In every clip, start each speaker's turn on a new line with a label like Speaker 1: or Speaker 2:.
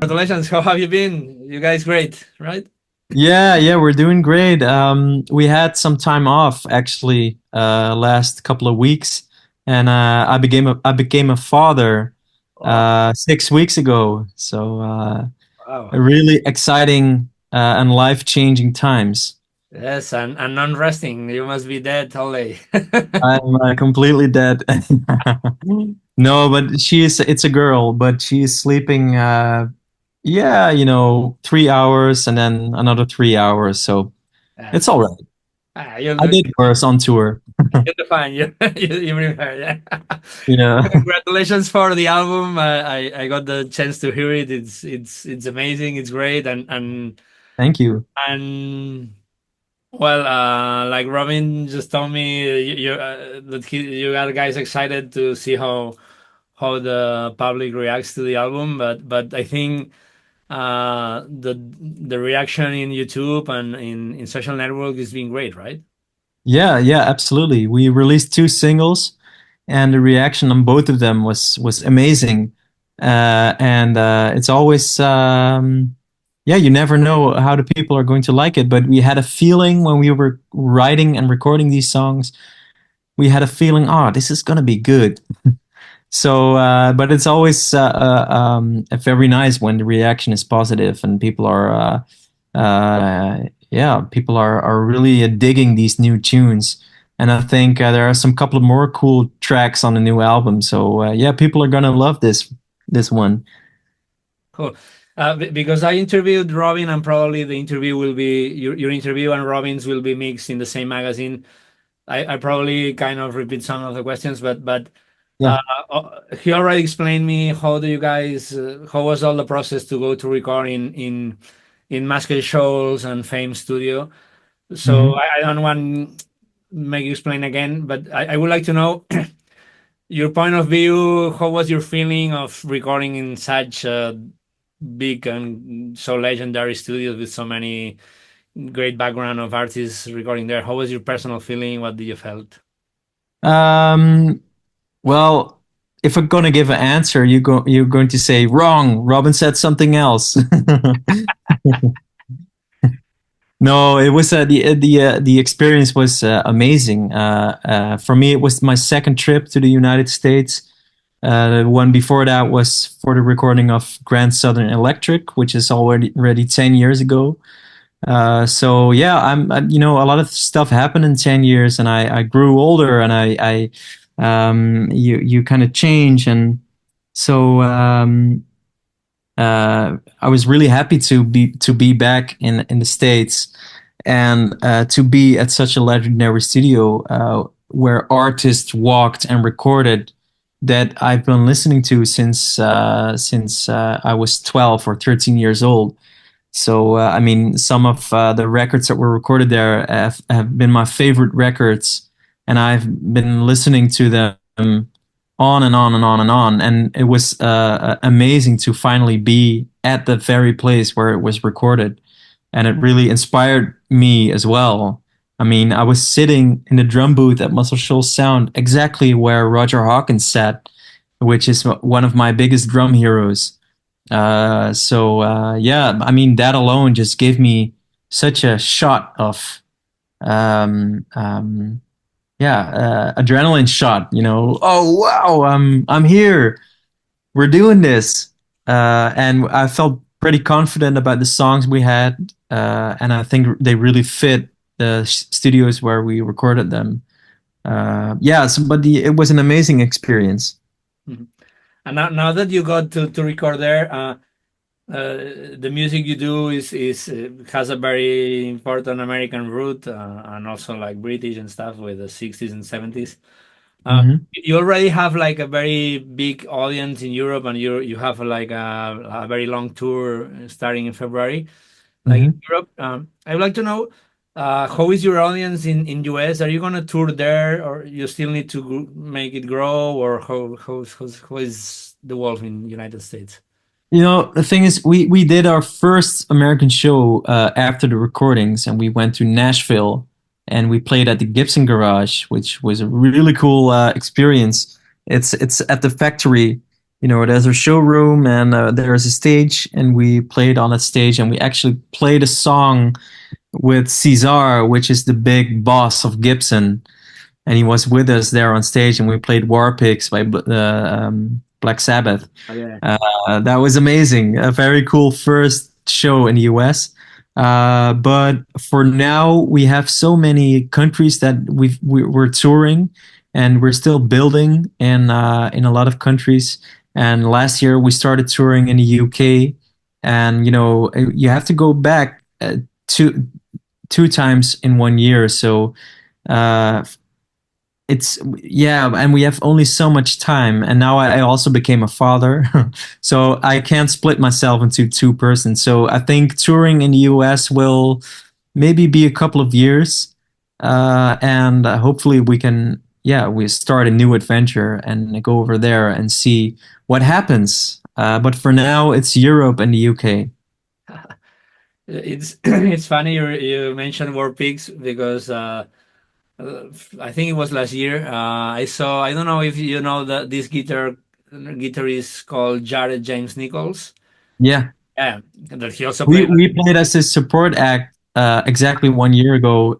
Speaker 1: Congratulations. How have you been? You guys great, right?
Speaker 2: Yeah, we're doing great. We had some time off actually last couple of weeks, and I became a father
Speaker 1: Oh,
Speaker 2: 6 weeks ago. So
Speaker 1: wow.
Speaker 2: a really exciting and life-changing times.
Speaker 1: Yes, and non-resting. You must be dead all day.
Speaker 2: I'm completely dead. No, but it's a girl, but she's sleeping. Yeah, 3 hours and then another 3 hours. So
Speaker 1: Yeah.
Speaker 2: it's all right.
Speaker 1: You'll
Speaker 2: I
Speaker 1: do.
Speaker 2: did worse on tour.
Speaker 1: You'll do fine. You bring her. Yeah.
Speaker 2: Yeah.
Speaker 1: Congratulations for the album. I got the chance to hear it. It's amazing. It's great.
Speaker 2: Thank you.
Speaker 1: And well, like Robin just told me, you got guys excited to see how the public reacts to the album. But I think the reaction in YouTube and in social network has been great, right?
Speaker 2: Yeah, absolutely. We released two singles, and the reaction on both of them was amazing. And it's always, yeah, you never know how the people are going to like it. But we had a feeling when we were writing and recording these songs, we had a feeling, oh, this is gonna be good. So, but it's always very nice when the reaction is positive and people are, yeah, people are really digging these new tunes. And I think there are some couple of more cool tracks on the new album. So, yeah, people are gonna love this one.
Speaker 1: Cool. Because I interviewed Robin, and probably the interview will be your interview and Robin's will be mixed in the same magazine. I probably kind of repeat some of the questions, but uh,
Speaker 2: Yeah.
Speaker 1: he already explained me how do you guys how was all the process to go to record in Masked Shoals and Fame Studio. So
Speaker 2: Mhm.
Speaker 1: I don't want make you explain again, but I would like to know your point of view. How was your feeling of recording in such big and so legendary studios with so many great background of artists recording there? How was your personal feeling? What did you felt?
Speaker 2: Um, well, if I'm gonna give an answer, you're going to say wrong. Robin said something else. No, it was the experience was amazing. For me, it was my second trip to the United States. The one before that was for the recording of Grand Southern Electric, which is already 10 years ago. So yeah, a lot of stuff happened in 10 years, and I grew older, and you kind of change, and so I was really happy to be back in the States and to be at such a legendary studio where artists walked and recorded that I've been listening to since I was 12 or 13 years old. So I mean, some of the records that were recorded there have been my favorite records, and I've been listening to them on and on and on and on. And it was amazing to finally be at the very place where it was recorded, and it really inspired me as well. I mean, I was sitting in the drum booth at Muscle Shoals Sound, exactly where Roger Hawkins sat, which is one of my biggest drum heroes. So yeah, I mean that alone just gave me such a shot of um, um, yeah, adrenaline shot. Oh wow, I'm here. We're doing this, and I felt pretty confident about the songs we had, and I think they really fit the studios where we recorded them. Yeah, but it was an amazing experience.
Speaker 1: Mhm. And now that you got to record there, the music you do is has a very important American root, and also like British and stuff with the 60s and 70s. You already have like a very big audience in Europe, and you have like a very long tour starting in February, like in
Speaker 2: Hmm.
Speaker 1: Europe. I would like to know how is your audience in US? Are you gonna tour there, or you still need to make it grow, or how is the Wolf in United States?
Speaker 2: The thing is, we did our first American show after the recordings, and we went to Nashville, and we played at the Gibson Garage, which was a really cool experience. It's at the factory, there's a showroom and there's a stage, and we played on that stage, and we actually played a song with Cesar, which is the big boss of Gibson, and he was with us there on stage, and we played War Pigs by Black Sabbath.
Speaker 1: Okay.
Speaker 2: That was amazing. A very cool first show in the US. But for now, we have so many countries that we're touring, and we're still building in a lot of countries. And last year we started touring in the UK, and you have to go back two times in 1 year. So uh, it's yeah, and we have only so much time, and now I also became a father. So I can't split myself into two persons. So I think touring in the US will maybe be a couple of years, and hopefully we start a new adventure and go over there and see what happens. But for now it's Europe and the UK.
Speaker 1: It's it's funny you mentioned War Pigs because I think it was last year. I saw. I don't know if you know that this guitarist called Jared James Nichols.
Speaker 2: Yeah,
Speaker 1: Yeah, that he also
Speaker 2: we
Speaker 1: played.
Speaker 2: we played as a support act exactly 1 year ago.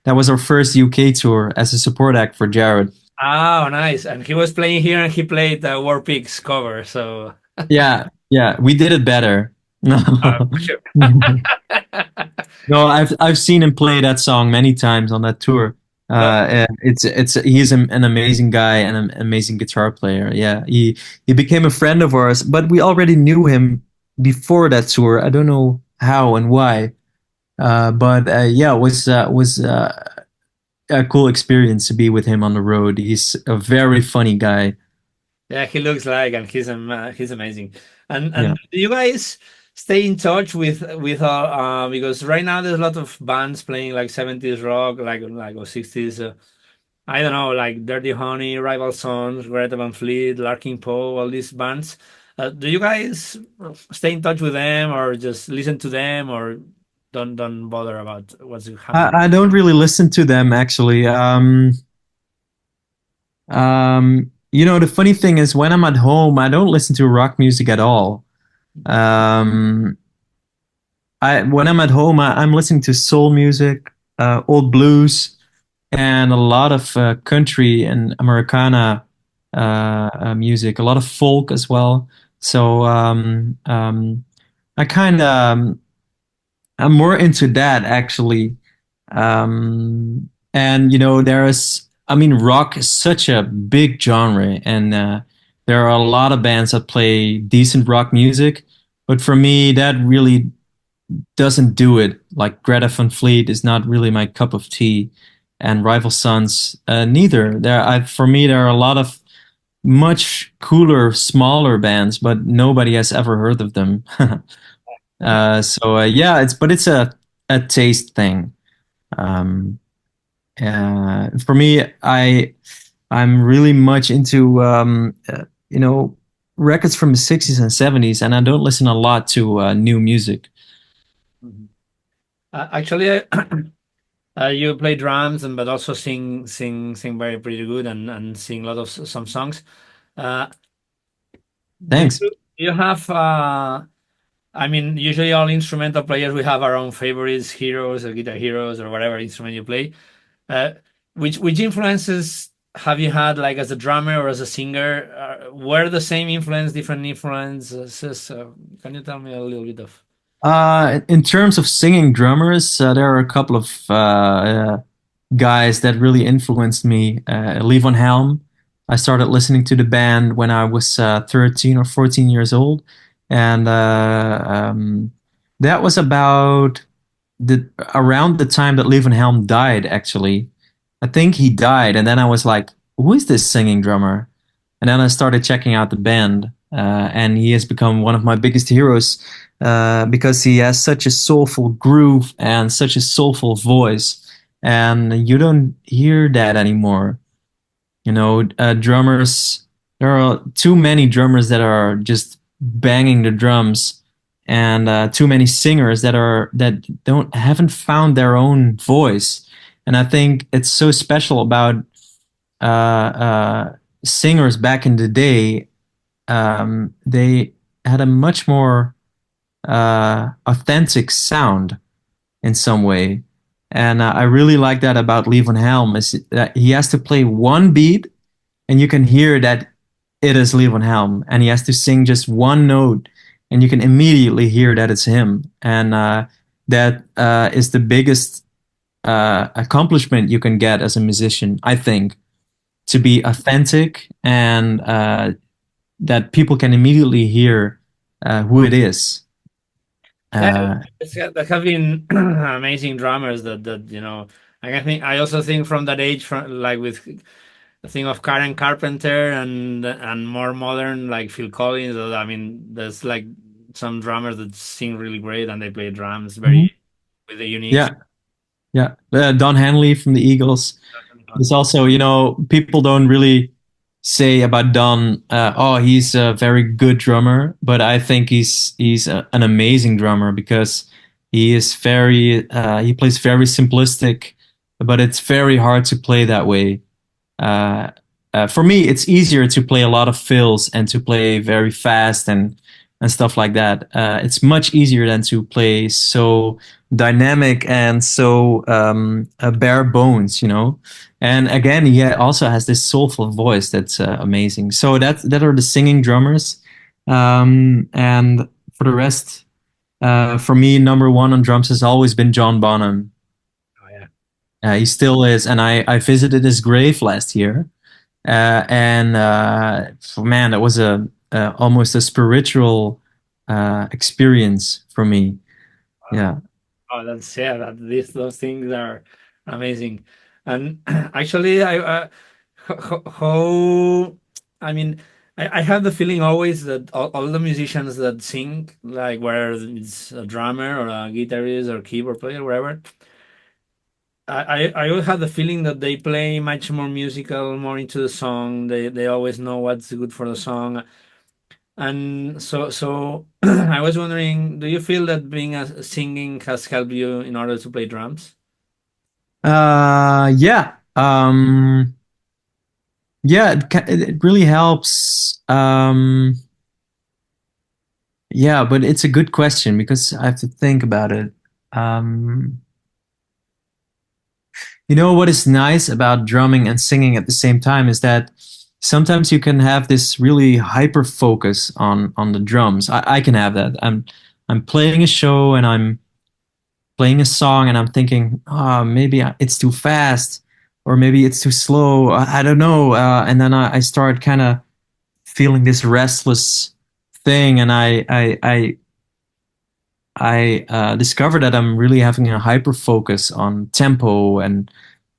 Speaker 2: That was our first UK tour as a support act for Jared.
Speaker 1: Oh, nice! And he was playing here, and he played the War Pigs cover. So
Speaker 2: Yeah, yeah, we did it better. No,
Speaker 1: for sure.
Speaker 2: no, I've seen him play that song many times on that tour.
Speaker 1: No,
Speaker 2: And it's he's an amazing guy and an amazing guitar player. Yeah, he became a friend of ours, but we already knew him before that tour. I don't know how and why, but yeah, it was a cool experience to be with him on the road. He's a very funny guy.
Speaker 1: yeah, he looks like, and he's amazing.
Speaker 2: Yeah.
Speaker 1: And do you guys stay in touch with because right now there's a lot of bands playing like 70s rock, like or 60s. I don't know, like Dirty Honey, Rival Sons, Greta Van Fleet, Larkin Poe, all these bands. Do you guys stay in touch with them, or just listen to them, or don't bother about what's happening?
Speaker 2: I don't really listen to them actually. The funny thing is when I'm at home, I don't listen to rock music at all. Um, I when I'm at home, I'm listening to soul music, old blues, and a lot of country and Americana music, a lot of folk as well. So I kind of I'm more into that actually. And I mean, rock is such a big genre, and there are a lot of bands that play decent rock music. But for me, that really doesn't do it. Like Greta Van Fleet is not really my cup of tea, and Rival Sons neither. For me, there are a lot of much cooler, smaller bands, but nobody has ever heard of them. Yeah, it's a taste thing. Um, for me, I'm really much into records from the 60s and 70s, and I don't listen a lot to new music.
Speaker 1: Mhm. Actually, you play drums and but also sing very pretty good and sing a lot of some songs. Uh,
Speaker 2: Thanks.
Speaker 1: do you have I mean, usually all instrumental players we have our own favorites, heroes or guitar heroes or whatever instrument you play. Uh, which influences have you had like as a drummer or as a singer? Were the same influence, different influences? Can you tell me a little bit of?
Speaker 2: In terms of singing drummers, there are a couple of guys that really influenced me. Levon Helm. I started listening to the band when I was 13 or 14 years old, and that was about the around the time that Levon Helm died. Actually, I think he died, and then I was like, "Who is this singing drummer?" And then I started checking out the band, and he has become one of my biggest heroes because he has such a soulful groove and such a soulful voice, and you don't hear that anymore. Drummers. There are too many drummers that are just banging the drums, and too many singers that don't haven't found their own voice. And I think it's so special about uh, singers back in the day they had a much more authentic sound in some way. And I really like that about Lee Van Helm is that he has to play one beat and you can hear that it is Lee Van Helm, and he has to sing just one note and you can immediately hear that it's him. And that is the biggest accomplishment you can get as a musician, I think, to be authentic and that people can immediately hear who it is.
Speaker 1: Yeah,
Speaker 2: Uh,
Speaker 1: there have been amazing drummers that Like I also think from that age, from like with the thing of Karen Carpenter and more modern like Phil Collins. I mean, there's like some drummers that sing really great and they play drums
Speaker 2: Mhm.
Speaker 1: very with a unique.
Speaker 2: Yeah, yeah. Don Henley from the Eagles. It's also, people don't really say about Don, oh, he's a very good drummer, but I think he's an amazing drummer because he plays very simplistic, but it's very hard to play that way. Uh, for me, it's easier to play a lot of fills and to play very fast and stuff like that. It's much easier than to play so dynamic and so bare bones. And again, he also has this soulful voice that's amazing. So that are the singing drummers. And for the rest, for me, number one on drums has always been John Bonham.
Speaker 1: Oh yeah.
Speaker 2: He still is, and I visited his grave last year, and man, that was a almost a spiritual experience for me. Yeah.
Speaker 1: Oh, that's yeah. Those things are amazing, and actually, how I mean, I have the feeling always that all the musicians that sing, like whether it's a drummer or a guitarist or keyboard player, whatever, I always have the feeling that they play much more musical, more into the song. They always know what's good for the song, and so I was wondering, do you feel that being a singing has helped you in order to play drums?
Speaker 2: Yeah. Yeah, it really helps. Yeah, but it's a good question because I have to think about it. Um, what is nice about drumming and singing at the same time is that sometimes you can have this really hyper focus on the drums. I can have that. I'm playing a show and I'm playing a song and I'm thinking, maybe it's too fast or maybe it's too slow. I don't know. And then I start kind of feeling this restless thing, and I discovered that I'm really having a hyper focus on tempo and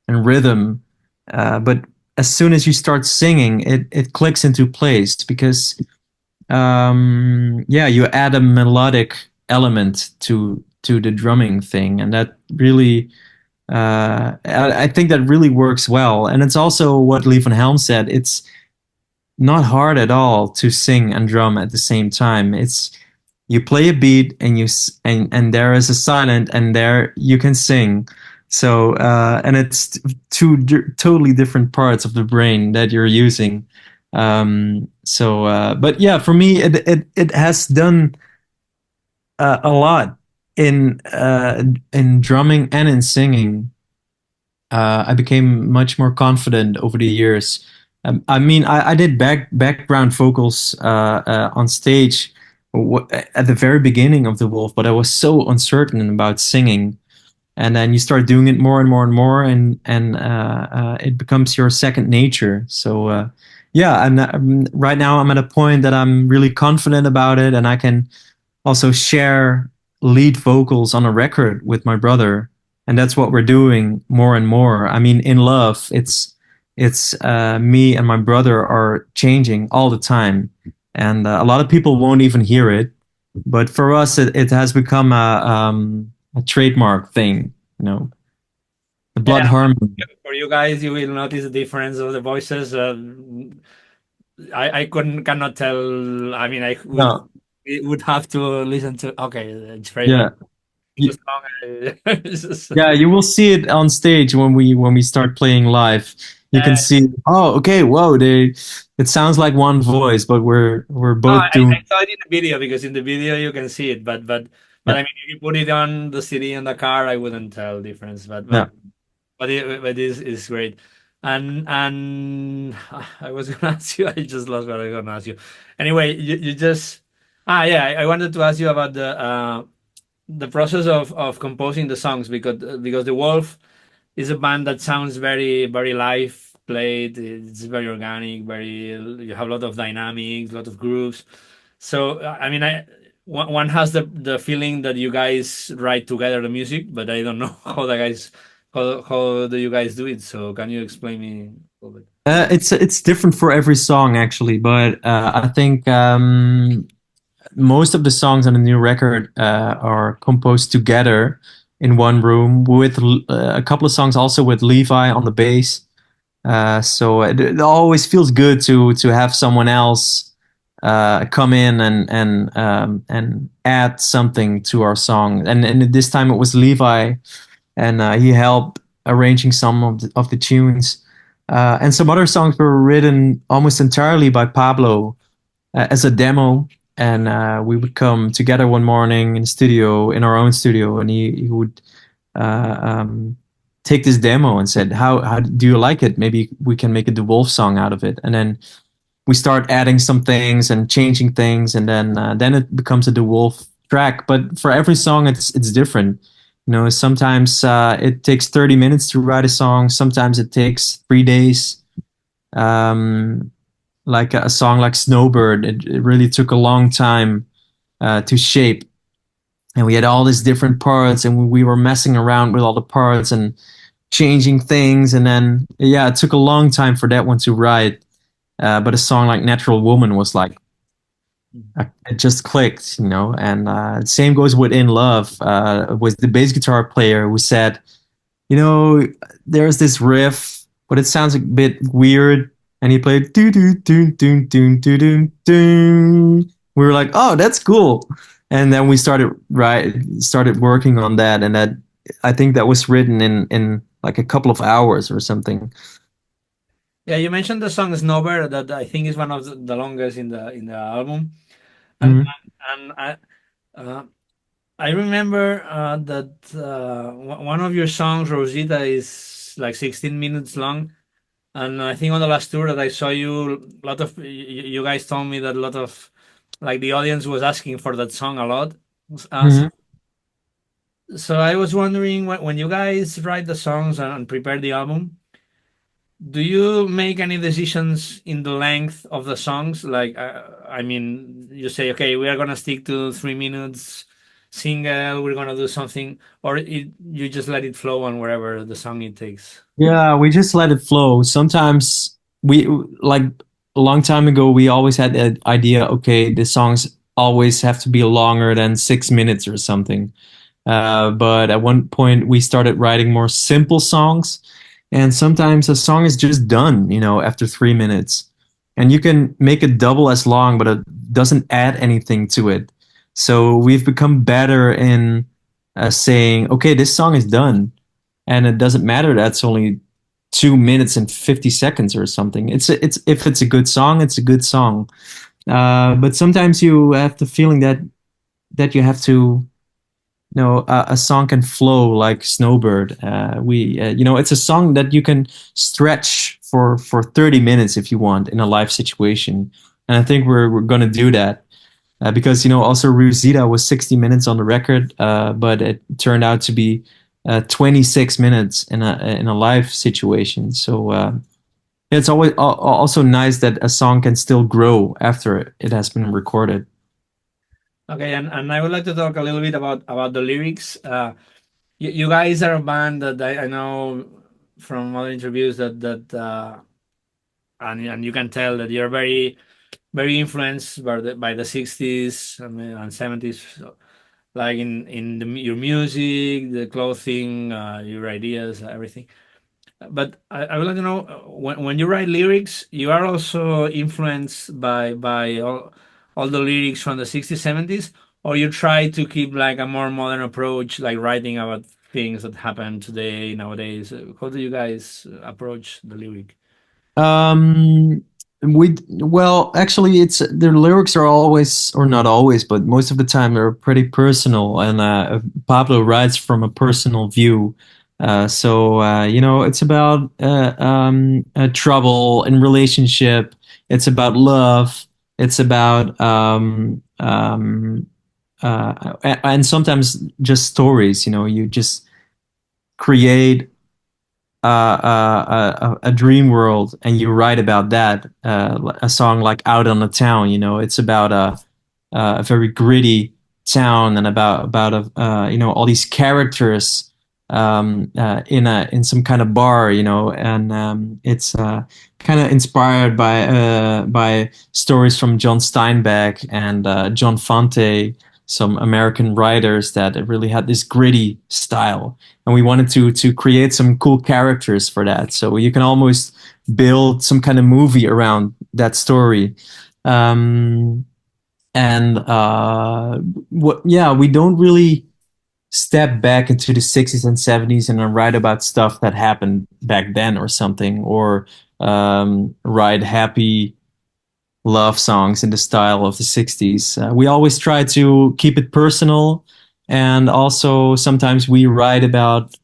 Speaker 2: rhythm. But as soon as you start singing, it clicks into place because yeah, you add a melodic element to the drumming thing, and that really I think that really works well. And it's also what Lee Van Helm said. It's not hard at all to sing and drum at the same time. It's you play a beat and and there is a silent and there you can sing. So and it's two totally different parts of the brain that you're using. But yeah, for me it has done a lot in drumming and in singing. I became much more confident over the years. I mean, I did background vocals on stage at the very beginning of the Wolf, but I was so uncertain about singing. And then you start doing it more and more and more, and it becomes your second nature. So yeah, right now I'm at a point that I'm really confident about it, and I can also share lead vocals on a record with my brother, and that's what we're doing more and more. I mean, in love, it's me and my brother are changing all the time, and a lot of people won't even hear it, but for us, it has become a trademark thing. The blood
Speaker 1: Yeah,
Speaker 2: harmony.
Speaker 1: for you guys, you will notice the difference of the voices. I cannot tell. I mean,
Speaker 2: No,
Speaker 1: would have to listen to. Okay, it's very
Speaker 2: yeah.
Speaker 1: the song.
Speaker 2: Yeah, you will see it on stage when we start playing live. You can see, oh, okay, whoa, it sounds like one voice, but we're
Speaker 1: No,
Speaker 2: both doing,
Speaker 1: I saw it in the video because in the video you can see it, but
Speaker 2: yeah,
Speaker 1: I mean, if you put it on the CD in the car, I wouldn't tell difference.
Speaker 2: yeah.
Speaker 1: But is great. And I was gonna ask you, I just lost what I was gonna ask you. Anyway, you just yeah, I wanted to ask you about the process of composing the songs because the Wolf is a band that sounds very live played. It's very organic. Very you have a lot of dynamics, a lot of grooves. So I mean, one has the feeling that you guys write together the music, but I don't know how do you guys do it. So can you explain me a little bit?
Speaker 2: It's different for every song actually, but I think most of the songs on the new record are composed together in one room with a couple of songs also with Levi on the bass. So it always feels good to have someone else come in and add something to our song. And this time it was Levi, and he helped arranging some of the tunes. And some other songs were written almost entirely by Pablo as a demo. And we would come together one morning in the studio, in our own studio, and he would uh, um, take this demo and said, how do you like it? Maybe we can make a DeWolf song out of it." And then we start adding some things and changing things, and then it becomes a DeWolf track. But for every song, it's different. You know, sometimes it takes 30 minutes to write a song. Sometimes it takes 3 days. Um, like a song like Snowbird, it really took a long time to shape. And we had all these different parts, and we were messing around with all the parts and changing things. And then, yeah, it took a long time for that one to write. But a song like Natural Woman was like, it just clicked, you know. And same goes with In Love, was the bass guitar player who said, you know, there's this riff, but it sounds a bit weird. And he played do do do do do do do do. We were like, oh, that's cool. And then we started working on that, and that I think that was written in like a couple of hours or something.
Speaker 1: Yeah, you mentioned the song Snowbird that I think is one of the longest in the album, and
Speaker 2: Mhm.
Speaker 1: and uh, I remember that one of your songs, Rosita, is like 16 minutes long. And I think on the last tour that I saw you, a lot of you guys told me that a lot of like the audience was asking for that song a lot. Uh, so,
Speaker 2: Mhm.
Speaker 1: so I was wondering when you guys write the songs and prepare the album, do you make any decisions in the length of the songs? Like, I mean, you say, okay, we are gonna stick to 3 minutes single. We're gonna do something, or you just let it flow on wherever the song it takes.
Speaker 2: Yeah, we just let it flow. Sometimes we like a long time ago we always had the idea, okay, the songs always have to be longer than 6 minutes or something. But at one point we started writing more simple songs, and sometimes a song is just done, you know, after 3 minutes. And you can make it double as long, but it doesn't add anything to it. So we've become better in saying, okay, this song is done, and it doesn't matter that's only 2 minutes and 50 seconds or something. It's if it's a good song, it's a good song. But sometimes you have the feeling that you have to, you know, a song can flow like Snowbird. We you know, it's a song that you can stretch for 30 minutes if you want in a live situation. And I think we're gonna do that. Because, you know, also Rosita was 60 minutes on the record, but it turned out to be 26 minutes in a live situation. So it's always also nice that a song can still grow after it has been recorded.
Speaker 1: Okay, and I would like to talk a little bit about the lyrics. You guys are a band that I know from other interviews that and you can tell that you're very influenced by the 60s and 70s, so, like your music, the clothing, your ideas, everything. But I would like to know when you write lyrics, you are also influenced by all the lyrics from the 60s, 70s, or you try to keep like a more modern approach, like writing about things that happen today, nowadays. How do you guys approach the lyric?
Speaker 2: Um, we well, actually, it's their lyrics are always, or not always, but most of the time they're pretty personal, and Pablo writes from a personal view. You know, it's about trouble in relationship. It's about love. It's about and sometimes just stories. You know, you just create a dream world and you write about that. A song like "Out on the Town," you know, it's about a very gritty town and about you know, all these characters in some kind of bar, you know, and it's kind of inspired by stories from John Steinbeck and John Fante, some American writers that really had this gritty style, and we wanted to create some cool characters for that. So you can almost build some kind of movie around that story. Um, and what? Yeah, we don't really step back into the 60s and 70s and then write about stuff that happened back then or something, or write happy love songs in the style of the 60s. We always try to keep it personal. And also, sometimes we write about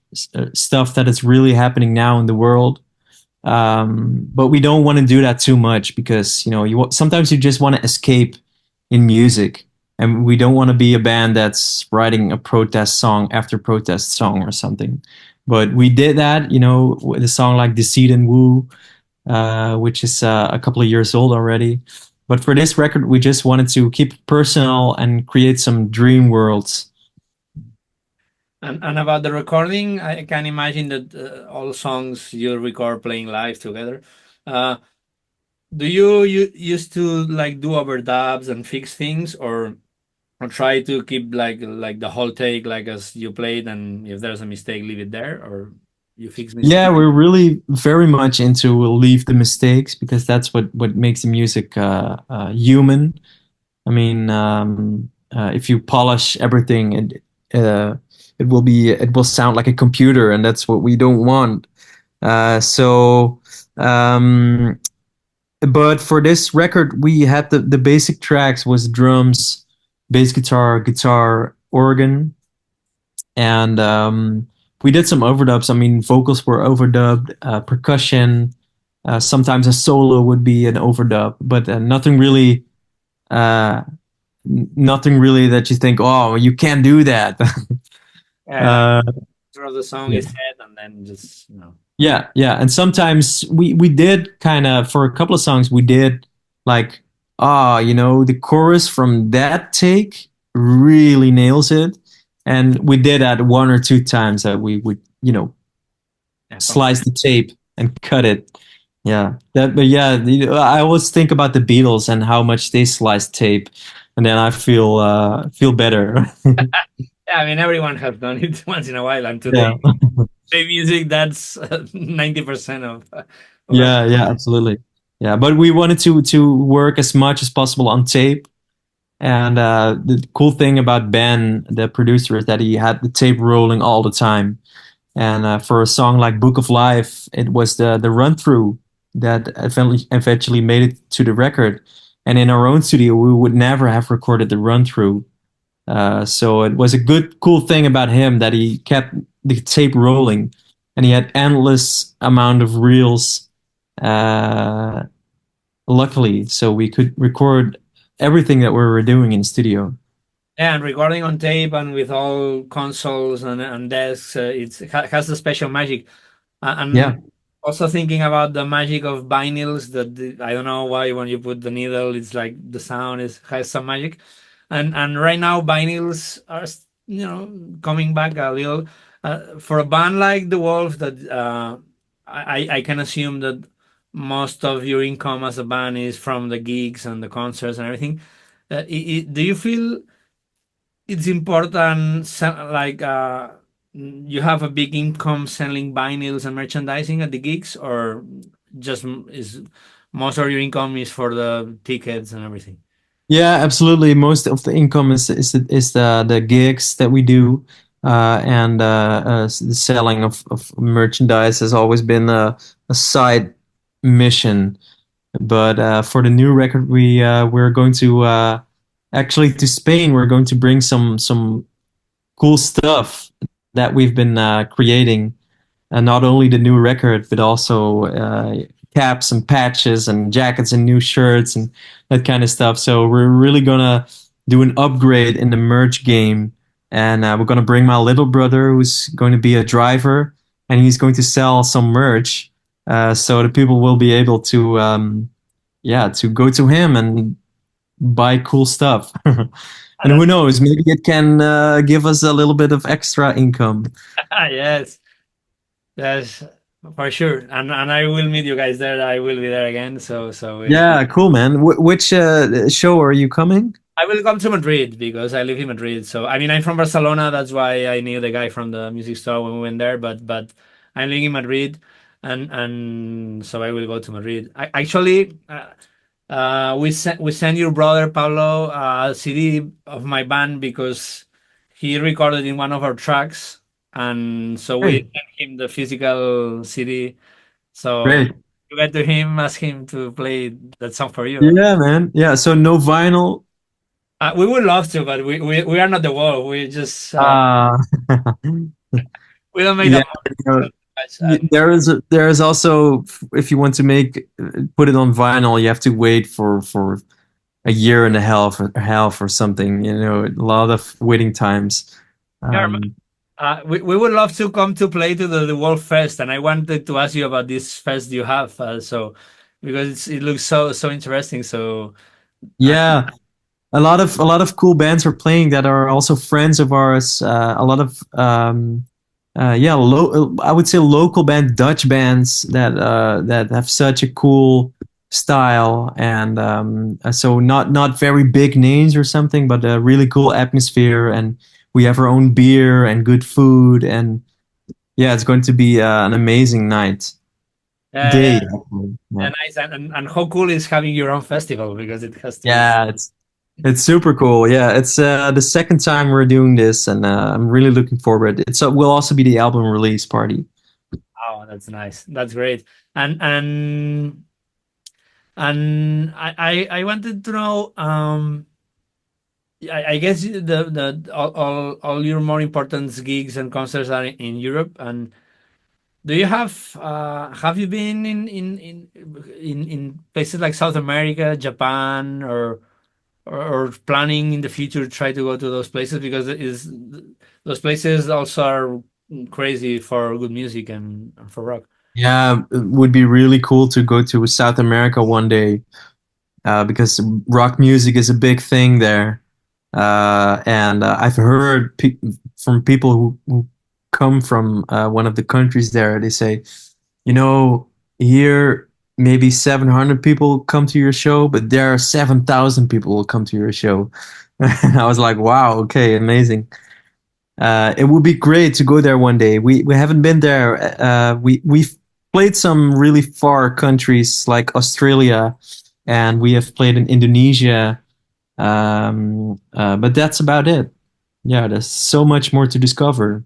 Speaker 2: stuff that is really happening now in the world. But we don't want to do that too much because, you know, sometimes you just want to escape in music. And we don't want to be a band that's writing a protest song after protest song or something. But we did that, you know, with a song like Deceit and Woo, which is a couple of years old already. But for this record, we just wanted to keep it personal and create some dream worlds.
Speaker 1: And about the recording, I can imagine that all songs you record playing live together. Uh, do you used to like do overdubs and fix things, or try to keep like the whole take like as you played, and if there's a mistake, leave it there, or you fix
Speaker 2: Yeah,
Speaker 1: mistakes?
Speaker 2: we're really very much into leave the mistakes because that's what makes the music human. I mean, if you polish everything, it will sound like a computer, and that's what we don't want. Uh, so, um, but for this record, we had the basic tracks was drums, bass guitar, guitar, organ, and we did some overdubs. I mean, vocals were overdubbed, percussion. Sometimes a solo would be an overdub, but uh, nothing really that you think, oh, you can't do that.
Speaker 1: Like
Speaker 2: uh,
Speaker 1: of the song
Speaker 2: yeah.
Speaker 1: is set, and then just
Speaker 2: Yeah, yeah, and sometimes we did kind of for a couple of songs we did like you know, the chorus from that take really nails it, and we did that one or two times that we would, you know,
Speaker 1: yeah,
Speaker 2: slice the tape and cut it. Yeah, that. But yeah, I always think about the Beatles and how much they sliced tape, and then I feel better.
Speaker 1: yeah, I mean, everyone has done it once in a while, and today
Speaker 2: Yeah.
Speaker 1: play music that's 90% of everything.
Speaker 2: Yeah, yeah, absolutely. Yeah, but we wanted to work as much as possible on tape. And the cool thing about Ben, the producer, is that he had the tape rolling all the time. And for a song like "Book of Life," it was the run through that eventually made it to the record. And in our own studio, we would never have recorded the run through. So it was a cool thing about him that he kept the tape rolling, and he had endless amount of reels. Uh, Luckily, so we could record everything that we were doing in studio.
Speaker 1: Yeah, and recording on tape and with all consoles and desks, has a special magic. And
Speaker 2: Yeah,
Speaker 1: also thinking about the magic of vinyls, that I don't know why when you put the needle, it's like the sound is has some magic. And right now vinyls are coming back a little. For a band like The Wolf, that I can assume that most of your income as a band is from the gigs and the concerts and everything. Do you feel it's important, like you have a big income selling vinyls and merchandising at the gigs, or just is most of your income is for the tickets and everything?
Speaker 2: yeah, absolutely. Most of the income is the gigs that we do, and the selling of merchandise has always been a side. mission. But for the new record, we're going to actually to Spain. We're going to bring some cool stuff that we've been creating, and not only the new record, but also caps and patches and jackets and new shirts and that kind of stuff. So we're really gonna do an upgrade in the merch game, and we're gonna bring my little brother, who's going to be a driver, and he's going to sell some merch, so the people will be able to, yeah, to go to him and buy cool stuff. And who
Speaker 1: That's
Speaker 2: knows, maybe it can give us a little bit of extra income.
Speaker 1: yes, yes, for sure. And I will meet you guys there. I will be there again. So
Speaker 2: Yeah, cool, man. Which show are you coming?
Speaker 1: I will come to Madrid because I live in Madrid. So I mean, I'm from Barcelona. That's why I knew the guy from the music store when we went there. But I'm living in Madrid, and so I will go to Madrid. We sent your brother Pablo a CD of my band because he recorded in one of our tracks, and so we
Speaker 2: Hey,
Speaker 1: sent him the physical CD. So
Speaker 2: great.
Speaker 1: you get to him, ask him to play that song for you.
Speaker 2: Yeah, man. Yeah, so no vinyl.
Speaker 1: We would love to, but we are not the world. We just
Speaker 2: Uh
Speaker 1: we don't make
Speaker 2: yeah,
Speaker 1: that
Speaker 2: you
Speaker 1: much. And
Speaker 2: there is also, if you want to make put it on vinyl, you have to wait for a year and a half or something, a lot of waiting times.
Speaker 1: yeah,
Speaker 2: Um
Speaker 1: we would love to come to play to the World Fest, and I wanted to ask you about this fest you have. So because it looks so interesting. So uh,
Speaker 2: yeah, a lot of cool bands are playing that are also friends of ours. A lot of yeah, I would say local band, Dutch bands that have such a cool style, and so not very big names or something, but a really cool atmosphere. And we have our own beer and good food, and yeah, it's going to be an amazing day.
Speaker 1: yeah,
Speaker 2: Actually. Yeah.
Speaker 1: yeah, nice. And how cool is having your own festival because it has to be.
Speaker 2: Yeah, it's super cool. Yeah, it's the second time we're doing this, and I'm really looking forward. It's will also be the album release party.
Speaker 1: Oh, that's nice. That's great. And and and I wanted to know. I guess the all your more important gigs and concerts are in Europe. And do you have you been in places like South America, Japan, or planning in the future to try to go to those places because those places also are crazy for good music and for rock.
Speaker 2: Yeah, it would be really cool to go to South America one day, because rock music is a big thing there. And I've heard from people who come from one of the countries there. They say, you know, here maybe 700 people come to your show, but there are 7,000 people who come to your show. I was like, wow, okay, amazing. It would be great to go there one day. We haven't been there. We've played some really far countries like Australia, and we have played in Indonesia. But that's about it. Yeah, there's so much more to discover.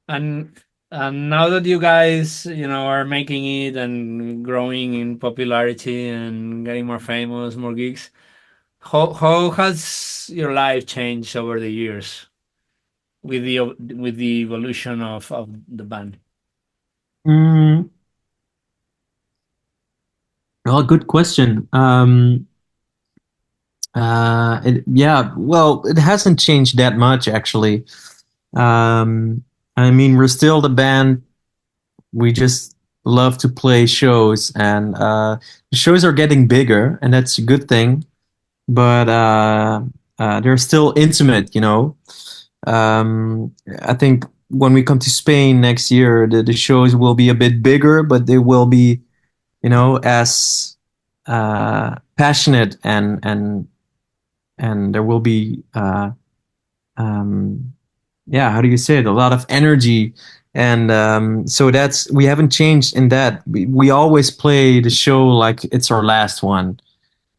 Speaker 1: And now that you guys, are making it and growing in popularity and getting more famous, more gigs, how has your life changed over the years with the evolution of the band?
Speaker 2: Mm, well, good question. Yeah, well, it hasn't changed that much actually. Um, I mean, we're still the band. We just love to play shows, and the shows are getting bigger, and that's a good thing. But they're still intimate. I think when we come to Spain next year, the shows will be a bit bigger, but they will be, as passionate, and there will be um, yeah, how do you say it? A lot of energy. And so we haven't changed in that. We always play the show like it's our last one.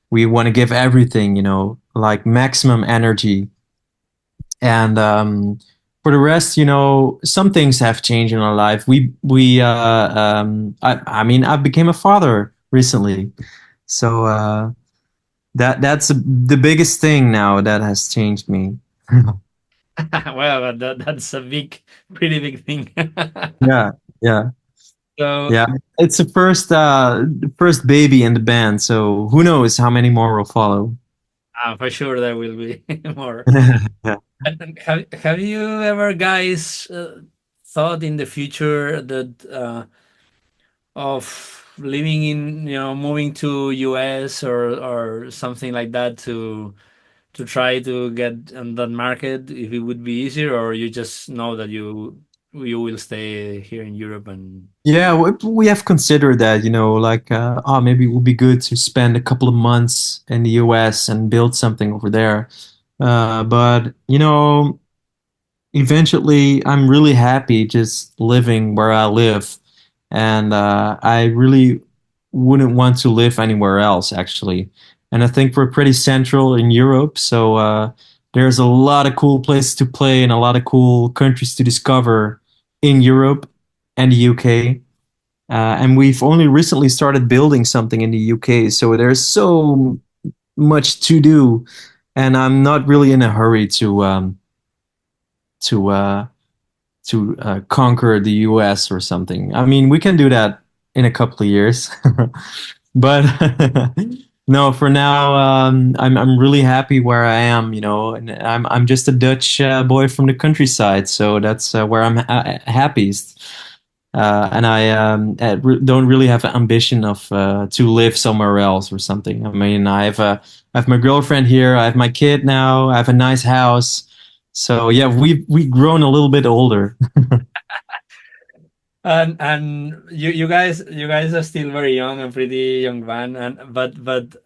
Speaker 2: We want to give everything, like maximum energy. And For the rest, you know, some things have changed in our life. I mean, I became a father recently, so that's the biggest thing now that has changed me.
Speaker 1: Well, that's a pretty big thing.
Speaker 2: Yeah, yeah,
Speaker 1: So
Speaker 2: yeah. It's the first baby in the band, so who knows how many more will follow.
Speaker 1: for sure there will be more.
Speaker 2: Yeah.
Speaker 1: And have you ever guys thought in the future that of living in, moving to US or something like that to try to get on that market, if it would be easier, or you just know that you will stay here in Europe and
Speaker 2: Yeah, we have considered that, you know, like, oh, maybe it would be good to spend a couple of months in the US and build something over there. But, you know, eventually I'm really happy just living where I live. And I really wouldn't want to live anywhere else, actually. And I think we're pretty central in Europe. So there's a lot of cool places to play and a lot of cool countries to discover in Europe and the UK. And we've only recently started building something in the UK, so there's so much to do, and I'm not really in a hurry to uh, to conquer the US or something. I mean, we can do that in a couple of years, but no, for now, I'm really happy where I am, you know, and I'm just a Dutch boy from the countryside, so that's where I'm happiest. And don't really have an ambition of to live somewhere else or something. I mean, I have my girlfriend here. I have my kid now. I have a nice house. So yeah, we've grown a little bit older.
Speaker 1: and you guys are still very young and pretty young man, and but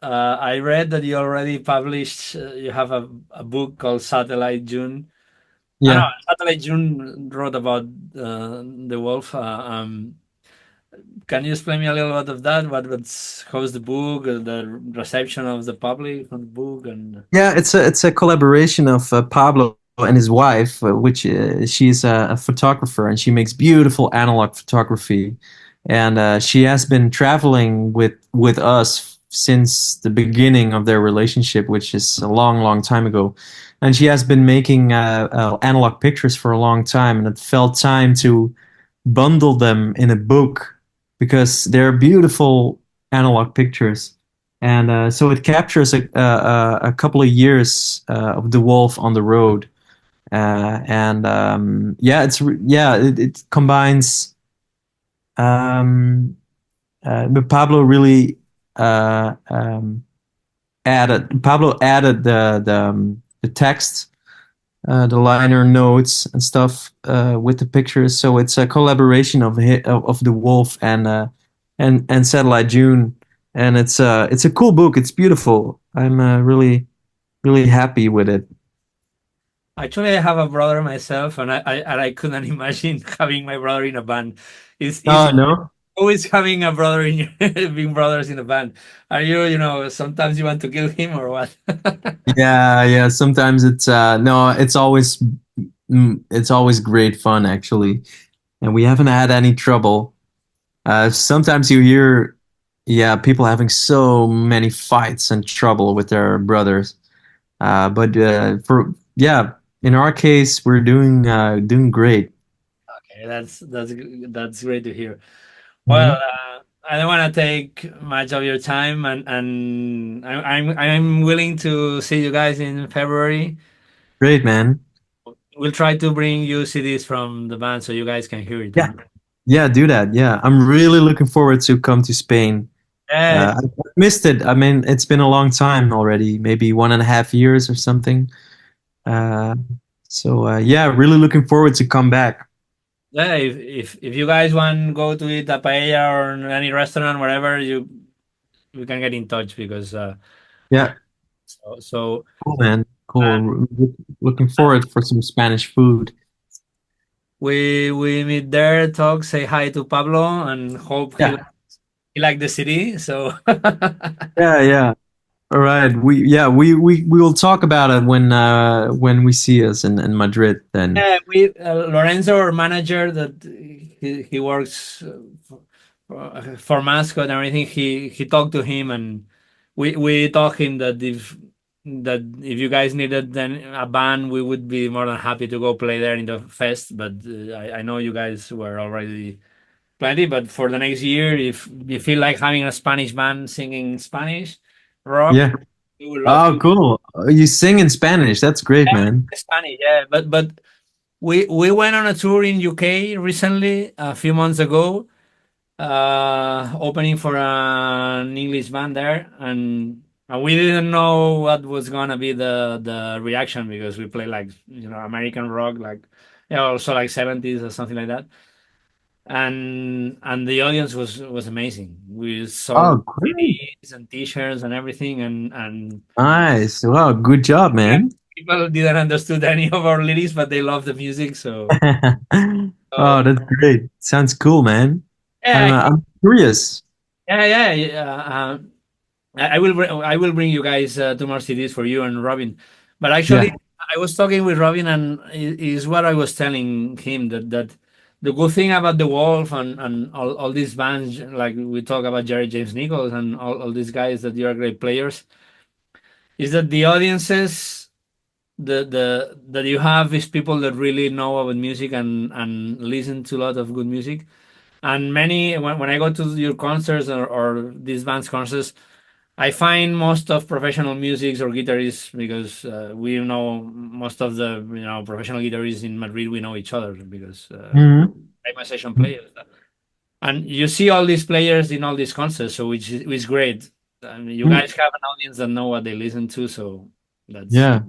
Speaker 1: I read that you already published, you have a book called Satellite June. I know
Speaker 2: Yeah.
Speaker 1: Satellite June wrote about the wolf. Can you explain me a little bit of that? How's the book, the reception of the public on the book, and
Speaker 2: Yeah, it's a collaboration of Pablo and his wife, which she's a photographer and she makes beautiful analog photography, and she has been traveling with us since the beginning of their relationship, which is a long, long time ago, and she has been making analog pictures for a long time, and it felt time to bundle them in a book because they're beautiful analog pictures. And so it captures a couple of years of the wolf on the road, and yeah, it combines. Um, but uh, um, Pablo added the text, the liner notes and stuff with the pictures. So it's a collaboration of the Wolf and Satellite June, and it's a cool book. It's beautiful. I'm really happy with it.
Speaker 1: actually, I have a brother myself, and I couldn't imagine having my brother in a band. It's
Speaker 2: Oh no.
Speaker 1: always having a brother in your being brothers in a band. Are you, sometimes you want to kill him or what?
Speaker 2: Yeah, yeah. Sometimes it's no. It's always great fun actually, and we haven't had any trouble. Sometimes you hear, yeah, people having so many fights and trouble with their brothers. But for yeah, in our case, we're doing great.
Speaker 1: Okay, that's great to hear. Well,
Speaker 2: Mhm.
Speaker 1: I don't want to take much of your time, and I'm willing to see you guys in February.
Speaker 2: Great, man.
Speaker 1: We'll try to bring you CDs from the band so you guys can hear it.
Speaker 2: Yeah, yeah, do that. Yeah, I'm really looking forward to come to Spain.
Speaker 1: Yeah,
Speaker 2: I missed it. I mean, it's been a long time already, maybe 1.5 years or something. Uh, so yeah, really looking forward to come back.
Speaker 1: yeah. If you guys want to go to eat a paella or any restaurant, wherever we can get in touch because
Speaker 2: Yeah,
Speaker 1: so
Speaker 2: cool, man.
Speaker 1: and
Speaker 2: Cool. Looking forward for some Spanish food.
Speaker 1: we meet there, talk, say hi to Pablo, and hope he
Speaker 2: Yeah,
Speaker 1: he liked the city. So
Speaker 2: yeah, yeah. All right. We will talk about it when we see us in Madrid then.
Speaker 1: Yeah, we Lorenzo, our manager, that he works for mascot and everything. He talked to him, and we told him that if you guys needed then a band, we would be more than happy to go play there in the fest. But I know you guys were already plenty. But for the next year, if you feel like having a Spanish band singing Spanish rock,
Speaker 2: Yeah.
Speaker 1: we would love
Speaker 2: Oh,
Speaker 1: to.
Speaker 2: cool. You sing in Spanish. That's great, man.
Speaker 1: Spanish, yeah, but we went on a tour in UK recently, a few months ago, opening for an English band there, and we didn't know what was gonna be the reaction because we play like American rock, like also like 70s or something like that, and the audience was amazing. We
Speaker 2: Oh,
Speaker 1: sold
Speaker 2: great.
Speaker 1: CDs and T-shirts and everything, and
Speaker 2: Nice. Wow, good job, man.
Speaker 1: people didn't understood any of our lyrics, but they loved the music, so.
Speaker 2: Oh,
Speaker 1: So
Speaker 2: that's great. Sounds cool, man.
Speaker 1: yeah,
Speaker 2: I'm curious.
Speaker 1: yeah. I will bring you guys two more CDs for you and Robin. But actually,
Speaker 2: Yeah.
Speaker 1: I was talking with Robin, and is what I was telling him that the good thing about the Wolf and all these bands, like we talk about Jerry James Nichols and all these guys that you are great players, is that the audiences the that you have is people that really know about music and listen to a lot of good music. And many when I go to your concerts or these bands concerts, I find most of professional musics or guitarists because we know most of the professional guitarists in Madrid. We know each other because
Speaker 2: Mhm.
Speaker 1: I'm a session player, and you see all these players in all these concerts, so which is great. I mean, you guys have an audience that know what they listen to, so that's
Speaker 2: Yeah.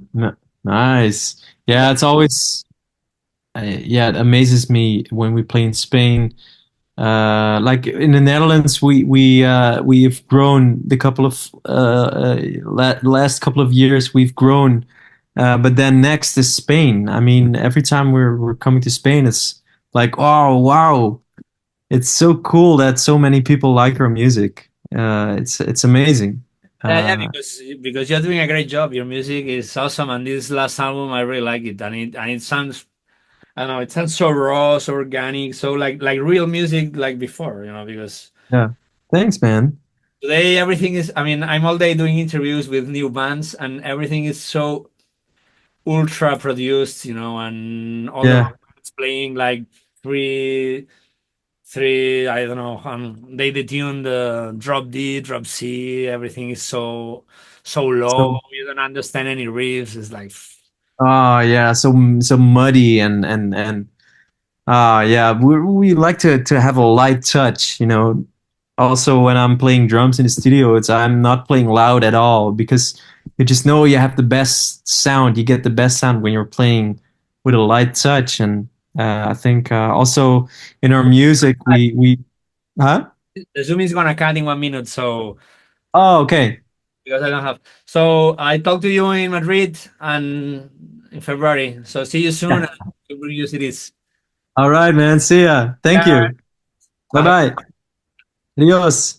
Speaker 2: Nice. Yeah,
Speaker 1: that.
Speaker 2: it's always yeah, it amazes me when we play in Spain. Like in the Netherlands, we've grown the couple of last couple of years. We've grown, but then next is Spain. I mean, every time we're coming to Spain, it's like, oh wow, it's so cool that so many people like our music. It's amazing.
Speaker 1: Yeah,
Speaker 2: Uh,
Speaker 1: because you're doing a great job. Your music is awesome, and this last album I really like it, and it sounds I don't know, it sounds so raw, so organic, so like real music like before, because
Speaker 2: yeah, thanks, man.
Speaker 1: today everything is. I mean, I'm all day doing interviews with new bands, and everything is so ultra produced, and all the
Speaker 2: Yeah,
Speaker 1: bands playing like three three. I don't know. They detune the drop D, drop C. Everything is so low.
Speaker 2: so
Speaker 1: You don't understand any riffs. It's like.
Speaker 2: oh yeah, so muddy and yeah, we like to have a light touch, you know. Also, when I'm playing drums in the studio, it's I'm not playing loud at all because you just know you have the best sound. You get the best sound when you're playing with a light touch, and I think also in our music we huh?
Speaker 1: The Zoom is gonna cut in 1 minute, so
Speaker 2: Oh, okay.
Speaker 1: because I don't have. So I talk to you in Madrid and in February. So see you soon. And we'll bring you cities.
Speaker 2: All right, man. See ya. Thank
Speaker 1: Yeah.
Speaker 2: you. Bye bye. Adios.